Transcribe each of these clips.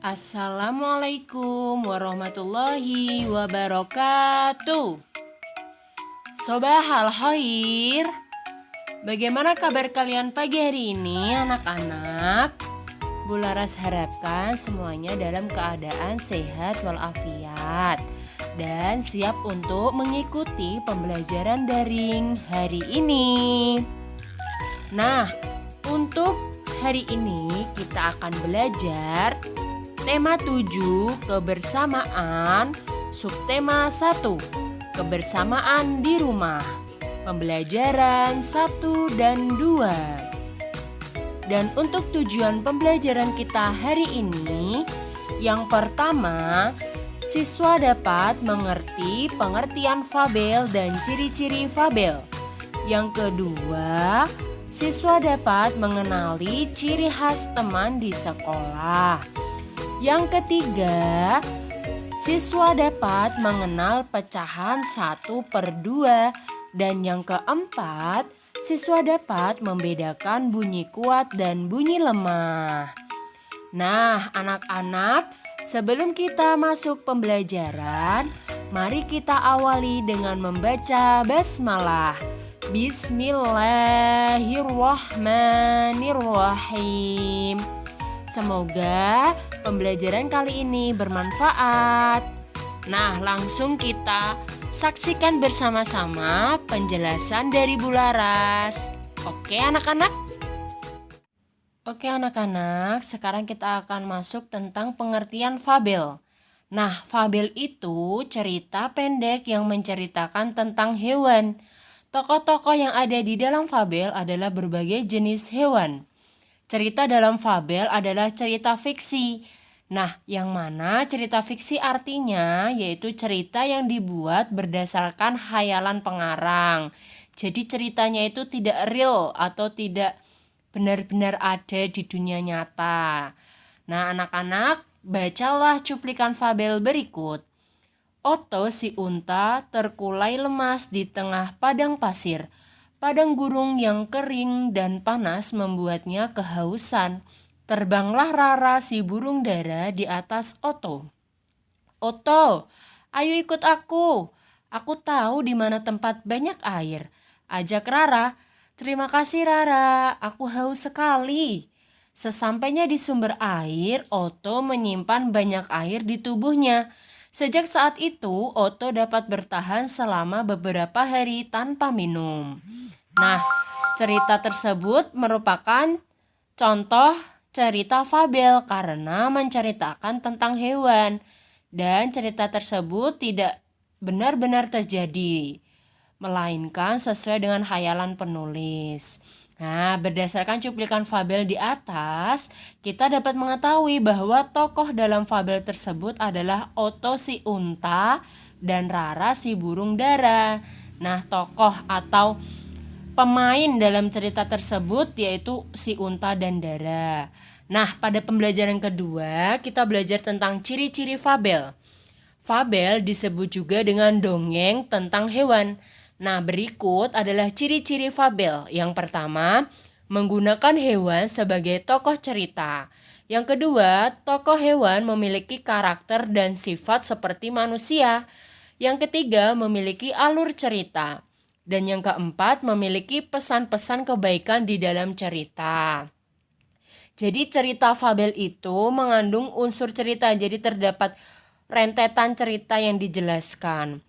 Assalamualaikum warahmatullahi wabarakatuh. Sobahal khair. Bagaimana kabar kalian pagi hari ini anak-anak? Bu Laras harapkan semuanya dalam keadaan sehat walafiat dan siap untuk mengikuti pembelajaran daring hari ini. Nah, untuk hari ini kita akan belajar tema 7, kebersamaan, subtema 1, kebersamaan di rumah. Pembelajaran 1 dan 2. Dan untuk tujuan pembelajaran kita hari ini, yang pertama, siswa dapat mengerti pengertian fabel dan ciri-ciri fabel. Yang kedua, siswa dapat mengenali ciri khas teman di sekolah. Yang ketiga, siswa dapat mengenal pecahan 1/2. Dan yang keempat, siswa dapat membedakan bunyi kuat dan bunyi lemah. Nah, anak-anak, sebelum kita masuk pembelajaran, mari kita awali dengan membaca basmalah. Bismillahirrahmanirrahim. Semoga pembelajaran kali ini bermanfaat. Nah, langsung kita saksikan bersama-sama penjelasan dari Bu Laras. Oke anak-anak? Oke anak-anak, sekarang kita akan masuk tentang pengertian fabel. Nah, fabel itu cerita pendek yang menceritakan tentang hewan. Tokoh-tokoh yang ada di dalam fabel adalah berbagai jenis hewan. Cerita dalam fabel adalah cerita fiksi. Nah, yang mana cerita fiksi artinya yaitu cerita yang dibuat berdasarkan khayalan pengarang. Jadi ceritanya itu tidak real atau tidak benar-benar ada di dunia nyata. Nah, anak-anak, bacalah cuplikan fabel berikut. Otto si unta terkulai lemas di tengah padang pasir. Padang gurun yang kering dan panas membuatnya kehausan. Terbanglah Rara si burung dara di atas Otto. Otto, ayo ikut aku. Aku tahu di mana tempat banyak air. Ajak Rara. Terima kasih Rara, aku haus sekali. Sesampainya di sumber air, Otto menyimpan banyak air di tubuhnya. Sejak saat itu, Otto dapat bertahan selama beberapa hari tanpa minum. Nah, cerita tersebut merupakan contoh cerita fabel karena menceritakan tentang hewan. Dan cerita tersebut tidak benar-benar terjadi, melainkan sesuai dengan khayalan penulis. Nah, berdasarkan cuplikan fabel di atas, kita dapat mengetahui bahwa tokoh dalam fabel tersebut adalah Otto si unta dan Rara si burung dara. Nah, tokoh atau pemain dalam cerita tersebut yaitu si unta dan dara. Nah, pada pembelajaran kedua, kita belajar tentang ciri-ciri fabel. Fabel disebut juga dengan dongeng tentang hewan. Nah, berikut adalah ciri-ciri fabel. Yang pertama, menggunakan hewan sebagai tokoh cerita. Yang kedua, tokoh hewan memiliki karakter dan sifat seperti manusia. Yang ketiga, memiliki alur cerita. Dan yang keempat, memiliki pesan-pesan kebaikan di dalam cerita. Jadi cerita fabel itu mengandung unsur cerita. Jadi terdapat rentetan cerita yang dijelaskan.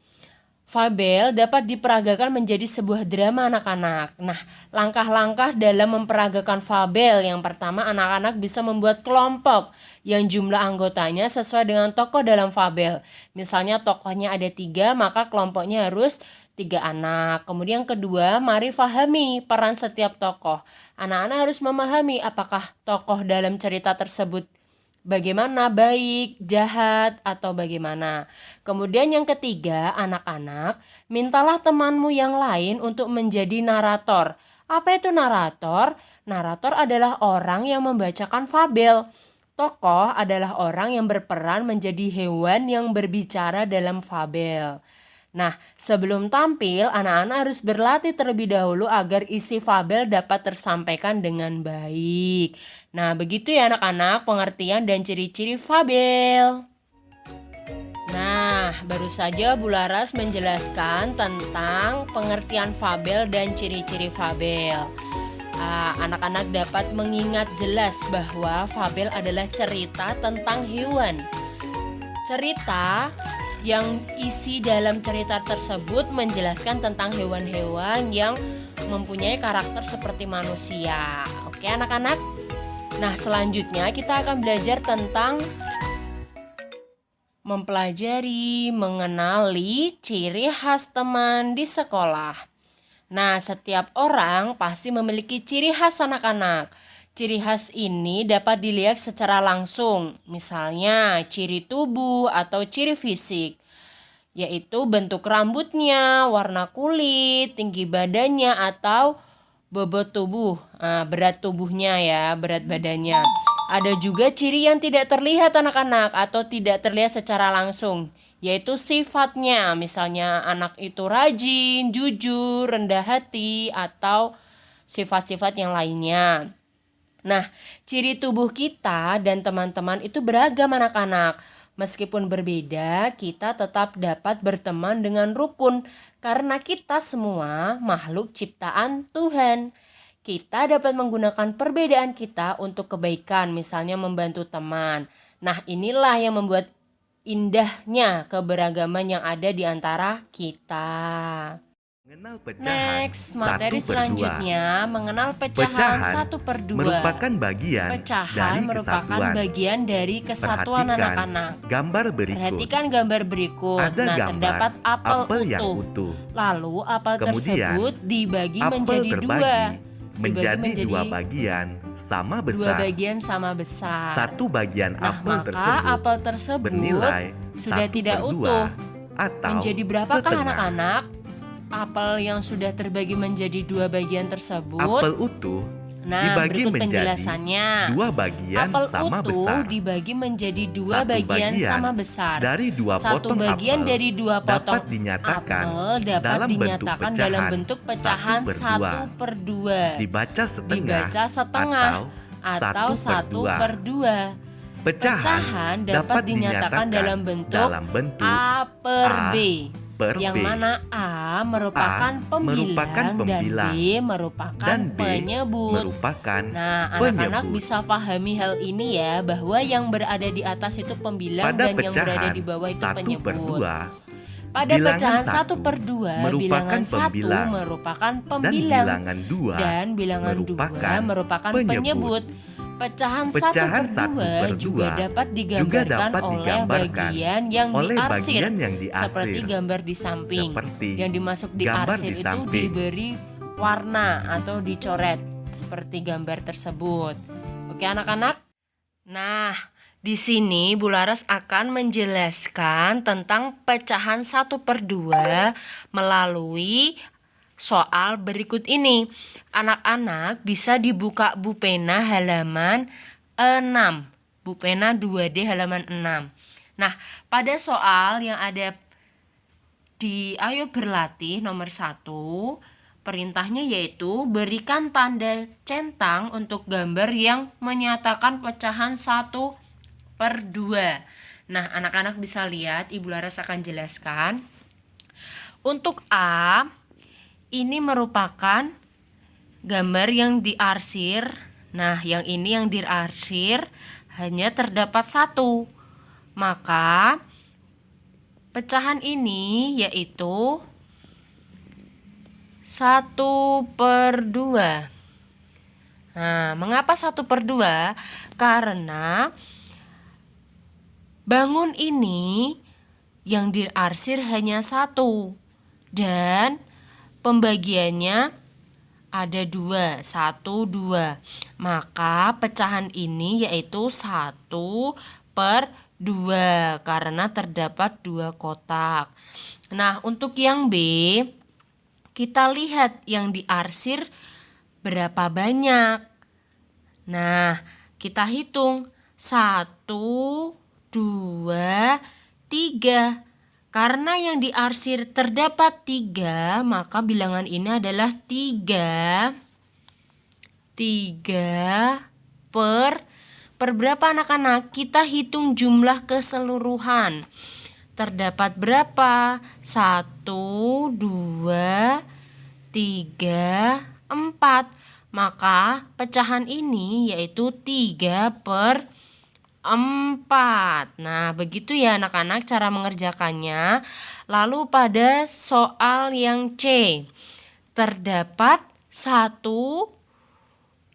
Fabel dapat diperagakan menjadi sebuah drama anak-anak. Nah, langkah-langkah dalam memperagakan fabel. Yang pertama, anak-anak bisa membuat kelompok yang jumlah anggotanya sesuai dengan tokoh dalam fabel. Misalnya tokohnya ada 3, maka kelompoknya harus 3 anak. Kemudian kedua, mari fahami peran setiap tokoh. Anak-anak harus memahami apakah tokoh dalam cerita tersebut bagaimana, baik, jahat, atau bagaimana. Kemudian yang ketiga, anak-anak, mintalah temanmu yang lain untuk menjadi narator. Apa itu narator? Narator adalah orang yang membacakan fabel. Tokoh adalah orang yang berperan menjadi hewan yang berbicara dalam fabel. Nah, sebelum tampil, anak-anak harus berlatih terlebih dahulu agar isi fabel dapat tersampaikan dengan baik. Nah, begitu ya anak-anak pengertian dan ciri-ciri fabel. Nah, baru saja Bu Laras menjelaskan tentang pengertian fabel dan ciri-ciri fabel. Anak-anak dapat mengingat jelas bahwa fabel adalah cerita tentang hewan. Cerita yang isi dalam cerita tersebut menjelaskan tentang hewan-hewan yang mempunyai karakter seperti manusia. Oke anak-anak? Nah selanjutnya kita akan belajar tentang mempelajari, mengenali ciri khas teman di sekolah. Nah setiap orang pasti memiliki ciri khas anak-anak. Ciri khas ini dapat dilihat secara langsung, misalnya ciri tubuh atau ciri fisik, yaitu bentuk rambutnya, warna kulit, tinggi badannya, atau bobot tubuh, berat tubuhnya ya, berat badannya. Ada juga ciri yang tidak terlihat anak-anak atau tidak terlihat secara langsung, yaitu sifatnya, misalnya anak itu rajin, jujur, rendah hati, atau sifat-sifat yang lainnya. Nah, ciri tubuh kita dan teman-teman itu beragam anak-anak. Meskipun berbeda, kita tetap dapat berteman dengan rukun karena kita semua makhluk ciptaan Tuhan. Kita dapat menggunakan perbedaan kita untuk kebaikan, misalnya membantu teman. Nah, inilah yang membuat indahnya keberagaman yang ada di antara kita. Mengenal pecahan Next, materi 1/2. selanjutnya mengenal pecahan 1/2. merupakan bagian Pecahan dari merupakan kesatuan. bagian dari kesatuan Perhatikan anak-anak. gambar berikut. Perhatikan gambar berikut. Ada Nah, gambar terdapat apel yang utuh. utuh. Lalu apel Kemudian, tersebut dibagi Apel menjadi dua. menjadi dua bagian sama Dua besar. bagian sama besar. Satu bagian Nah, apel maka apel tersebut bernilai sudah tidak 1/2 utuh. atau Menjadi berapakah setengah. anak-anak? Apel yang sudah terbagi menjadi dua bagian tersebut. Apel utuh Nah, dibagi berikut menjadi penjelasannya. dua bagian Apel sama utuh besar. dibagi menjadi dua Satu bagian sama besar. dari dua Satu potong bagian apel dari dua potong dapat dinyatakan apel dapat dalam bentuk dinyatakan pecahan dalam bentuk pecahan 1/2. 1/2. Dibaca setengah, atau 1/2. Pecahan dapat dinyatakan dalam bentuk A per B. Yang mana A merupakan pembilang dan B merupakan penyebut. Nah, anak-anak bisa pahami hal ini ya, bahwa yang berada di atas itu pembilang dan yang berada di bawah itu penyebut. Pada pecahan 1/2, bilangan 1 merupakan pembilang dan bilangan 2 merupakan penyebut. Pecahan 1/2 juga dapat digambarkan oleh bagian yang diarsir, seperti gambar di samping. Yang dimasuk di arsir itu diberi warna atau dicoret seperti gambar tersebut. Oke anak-anak? Nah, di sini Bu Laras akan menjelaskan tentang pecahan 1/2 melalui soal berikut ini. Anak-anak bisa dibuka Bu Pena halaman 6. Bu Pena 2D halaman 6. Nah, pada soal yang ada di Ayo Berlatih nomor 1, perintahnya yaitu berikan tanda centang untuk gambar yang menyatakan pecahan 1/2. Nah, anak-anak bisa lihat, Ibu Laras akan jelaskan. Untuk A, ini merupakan gambar yang diarsir. Nah, yang ini yang diarsir hanya terdapat 1. Maka pecahan ini yaitu 1/2. Nah, mengapa 1/2? Karena bangun ini yang diarsir hanya 1 dan pembagiannya ada 2, 1, 2. Maka pecahan ini yaitu 1/2 karena terdapat 2 kotak. Nah, untuk yang B, kita lihat yang diarsir berapa banyak. Nah, kita hitung 1, 2, 3. Karena yang diarsir terdapat 3, maka bilangan ini adalah 3 per berapa anak-anak? Kita hitung jumlah keseluruhan. Terdapat berapa? 1, 2, 3, 4. Maka pecahan ini yaitu 3 per 4. Nah, begitu ya anak-anak cara mengerjakannya. Lalu pada soal yang C, terdapat 1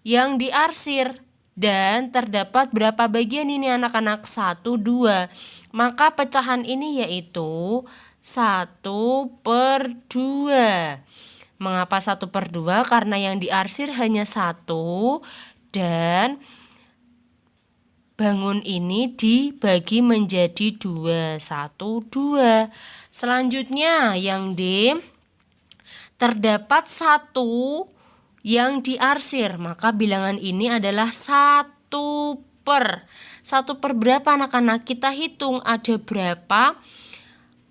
yang diarsir dan terdapat berapa bagian ini anak-anak? 1, 2. Maka pecahan ini yaitu 1 per 2. Mengapa 1 per 2? Karena yang diarsir hanya 1 dan bangun ini dibagi menjadi 2. 1, 2. Selanjutnya yang D, terdapat 1 yang diarsir. Maka bilangan ini adalah 1 per. 1 per berapa anak-anak? Kita hitung ada berapa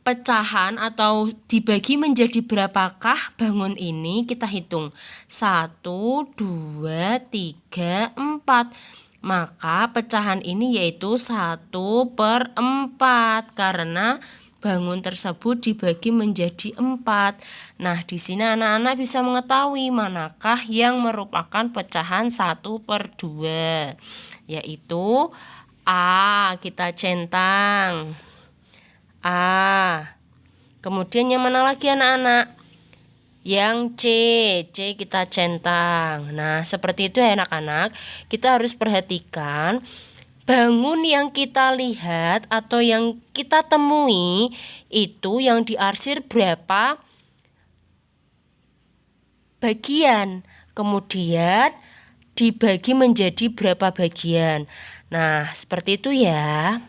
pecahan atau dibagi menjadi berapakah bangun ini, kita hitung 1, 2, 3, 4. Maka pecahan ini yaitu 1 per 4 karena bangun tersebut dibagi menjadi 4. Nah, di sini anak-anak bisa mengetahui manakah yang merupakan pecahan 1 per 2, yaitu A, kita centang A. Kemudian yang mana lagi anak-anak? Yang C kita centang. Nah, seperti itu ya anak-anak. Kita harus perhatikan bangun yang kita lihat atau yang kita temui itu yang diarsir berapa bagian. Kemudian dibagi menjadi berapa bagian. Nah, seperti itu ya.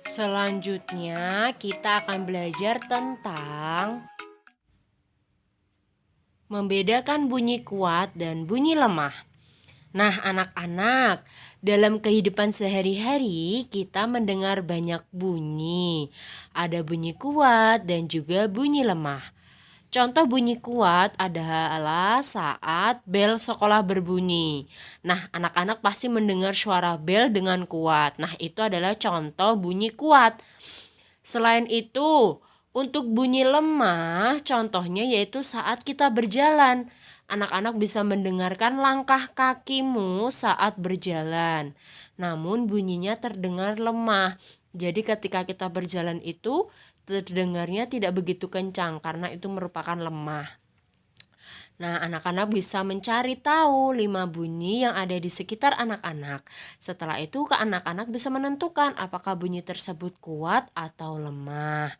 Selanjutnya kita akan belajar tentang membedakan bunyi kuat dan bunyi lemah. Nah, anak-anak, dalam kehidupan sehari-hari kita mendengar banyak bunyi. Ada bunyi kuat dan juga bunyi lemah. Contoh bunyi kuat adalah saat bel sekolah berbunyi. Nah, anak-anak pasti mendengar suara bel dengan kuat. Nah, itu adalah contoh bunyi kuat. Selain itu, untuk bunyi lemah, contohnya yaitu saat kita berjalan. Anak-anak bisa mendengarkan langkah kakimu saat berjalan. Namun bunyinya terdengar lemah. Jadi ketika kita berjalan itu terdengarnya tidak begitu kencang karena itu merupakan lemah. Nah, anak-anak bisa mencari tahu 5 bunyi yang ada di sekitar anak-anak. Setelah itu anak-anak bisa menentukan apakah bunyi tersebut kuat atau lemah.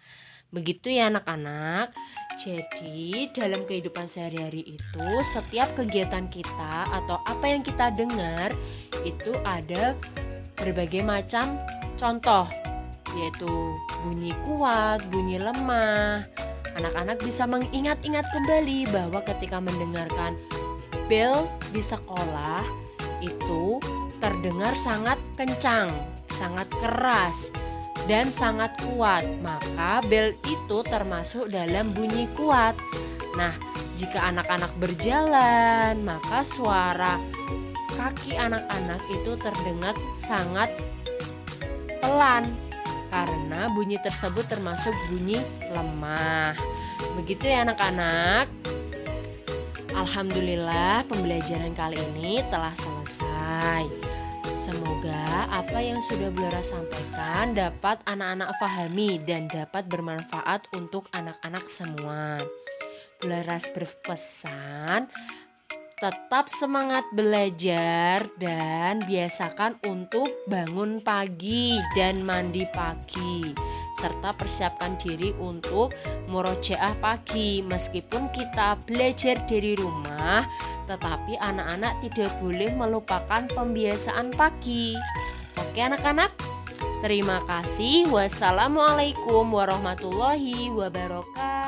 Begitu ya anak-anak. Jadi dalam kehidupan sehari-hari itu setiap kegiatan kita atau apa yang kita dengar itu ada berbagai macam contoh, yaitu bunyi kuat, bunyi lemah. Anak-anak bisa mengingat-ingat kembali bahwa ketika mendengarkan bel di sekolah itu terdengar sangat kencang, sangat keras, dan sangat kuat. Maka bel itu termasuk dalam bunyi kuat. Nah, jika anak-anak berjalan, maka suara kaki anak-anak itu terdengar sangat pelan karena bunyi tersebut termasuk bunyi lemah. Begitu ya anak-anak. Alhamdulillah pembelajaran kali ini telah selesai. Semoga apa yang sudah Bu Lara sampaikan dapat anak-anak pahami dan dapat bermanfaat untuk anak-anak semua. Bu Lara berpesan tetap semangat belajar dan biasakan untuk bangun pagi dan mandi pagi serta persiapkan diri untuk murojaah pagi. Meskipun kita belajar dari rumah, tetapi anak-anak tidak boleh melupakan pembiasaan pagi. Oke anak-anak, terima kasih. Wassalamualaikum warahmatullahi wabarakatuh.